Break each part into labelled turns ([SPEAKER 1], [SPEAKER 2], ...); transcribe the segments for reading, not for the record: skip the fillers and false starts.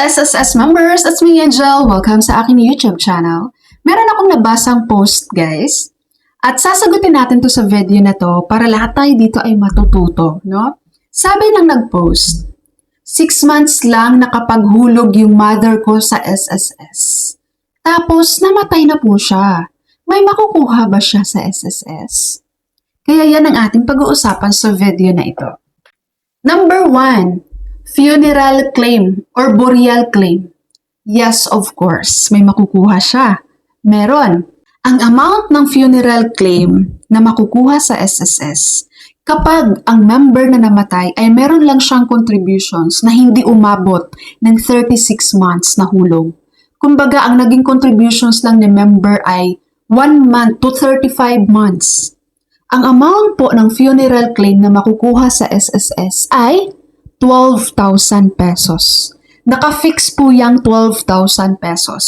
[SPEAKER 1] SSS members! It's me, Angel. Welcome sa aking YouTube channel. Meron akong nabasang post, guys. At sasagutin natin to sa video na to para lahat tayo dito ay matututo, no? Sabi ng nag-post, 6 months lang nakapaghulog yung mother ko sa SSS. Tapos, namatay na po siya. May makukuha ba siya sa SSS? Kaya yan ang ating pag-uusapan sa video na ito. Number 1. Funeral claim or burial claim. Yes, of course, may makukuha siya. Meron. Ang amount ng funeral claim na makukuha sa SSS kapag ang member na namatay ay meron lang siyang contributions na hindi umabot ng 36 months na hulog. Kumbaga, ang naging contributions lang ni member ay 1 month to 35 months. Ang amount po ng funeral claim na makukuha sa SSS ay 12,000 pesos. Naka-fix po yung 12,000 pesos.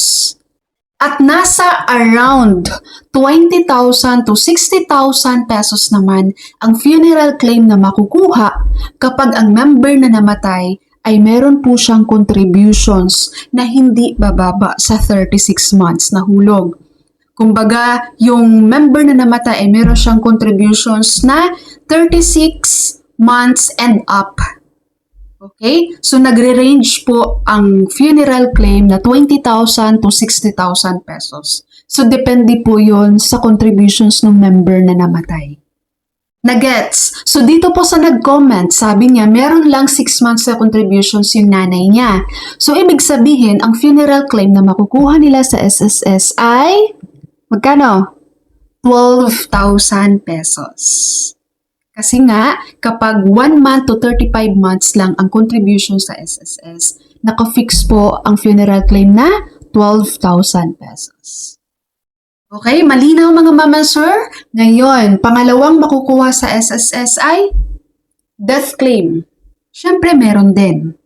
[SPEAKER 1] At nasa around 20,000 to 60,000 pesos naman ang funeral claim na makukuha kapag ang member na namatay ay meron po siyang contributions na hindi bababa sa 36 months na hulog. Kumbaga, yung member na namatay ay meron siyang contributions na 36 months and up. Okay? So, nagre-range po ang funeral claim na 20,000 to 60,000 pesos. So, depende po yun sa contributions ng member na namatay. Nagets? So, dito po sa nag-comment, sabi niya, meron lang 6 months na contributions yung nanay niya. So, ibig sabihin, ang funeral claim na makukuha nila sa SSS ay, magkano? 12,000 pesos. Kasi nga, kapag 1 month to 35 months lang ang contribution sa SSS, naka-fix po ang funeral claim na 12,000 pesos. Okay, malinaw mga mama sir? Ngayon, pangalawang makukuha sa SSS ay death claim. Siyempre, meron din.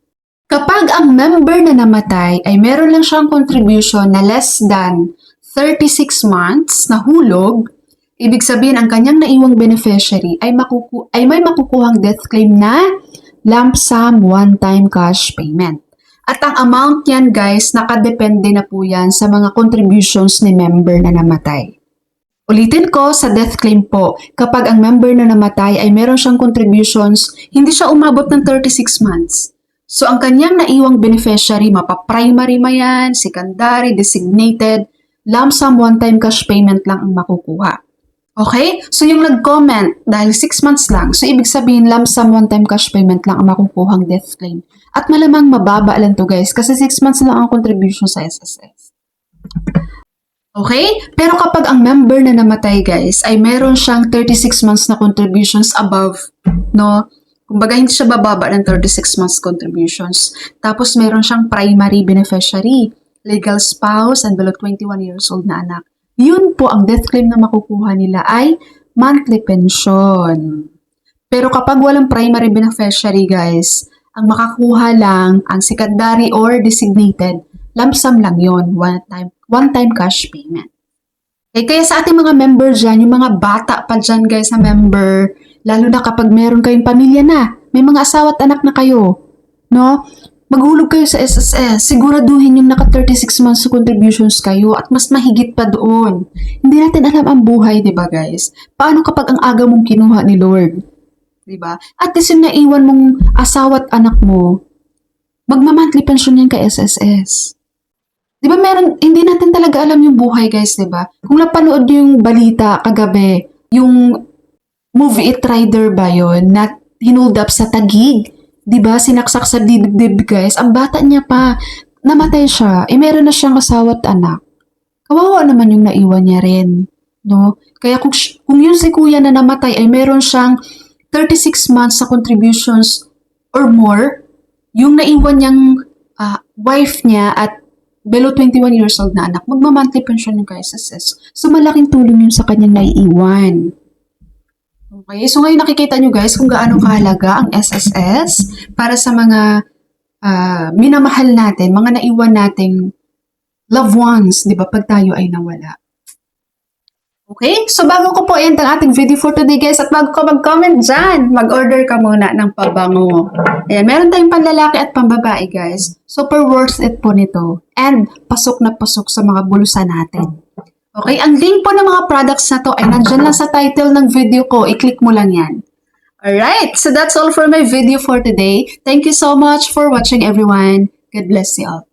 [SPEAKER 1] Kapag ang member na namatay ay meron lang siyang contribution na less than 36 months na hulog, ibig sabihin, ang kanyang naiwang beneficiary ay may makukuhang death claim na lump sum one-time cash payment. At ang amount yan, guys, nakadepende na po yan sa mga contributions ni member na namatay. Ulitin ko, sa death claim po, kapag ang member na namatay ay meron siyang contributions, hindi siya umabot ng 36 months. So, ang kanyang naiwang beneficiary, mapa-primary man yan, secondary, designated, lump sum one-time cash payment lang ang makukuha. Okay? So, yung nag-comment, dahil 6 months lang, so ibig sabihin, lump sum one-time cash payment lang ang makukuhang death claim. At malamang mababa lang to guys, kasi 6 months lang ang contribution sa SSS. Okay? Pero kapag ang member na namatay guys, ay meron siyang 36 months na contributions above, no? Kumbaga, hindi siya bababa ng 36 months contributions. Tapos, meron siyang primary beneficiary, legal spouse, and below 21 years old na anak. Yun po ang death claim na makukuha nila ay monthly pension. Pero kapag walang primary beneficiary guys, ang makakuha lang ang secondary or designated, lump sum lang yun, one-time cash payment. Okay, kaya sa ating mga member dyan, yung mga bata pa dyan guys na member, lalo na kapag meron kayong pamilya na, may mga asawa at anak na kayo, no? Maghulog kayo sa SSS, siguraduhin yung naka 36 months contributions kayo at mas mahigit pa doon. Hindi natin alam ang buhay, di ba guys? Paano kapag ang aga mong kinuha ni Lord? Di ba? At least yung naiwan mong asawa at anak mo, magmamantli pension yan kay SSS. Di ba meron, hindi natin talaga alam yung buhay guys, di ba? Kung napanood yung balita kagabi, yung movie It Rider ba yun, na hinold up sa Taguig, diba, sinaksak sa dibdib guys, ang bata niya pa, namatay siya, meron na siyang asawa at anak. Kawawa naman yung naiwan niya rin, no? Kaya kung yung si kuya na namatay ay meron siyang 36 months sa contributions or more, yung naiwan niyang wife niya at below 21 years old na anak, magmamonthly pension yung SSS. So malaking tulong yun sa kanyang naiiwan. Okay, so ngayon nakikita nyo guys kung gaano kahalaga ang SSS para sa mga minamahal natin, mga naiwan nating loved ones, di ba, pag tayo ay nawala. Okay? So bago ko po end ang ating video for today guys at bago ka mag-comment dyan, mag-order ka muna ng pabango. Ayan, meron tayong panlalaki at pambabae guys. Super worth it po nito. And pasok na pasok sa mga bulusan natin. Okay, ang link po ng mga products na to ay nandyan lang sa title ng video ko. I-click mo lang yan. Alright, so that's all for my video for today. Thank you so much for watching everyone. God bless you all.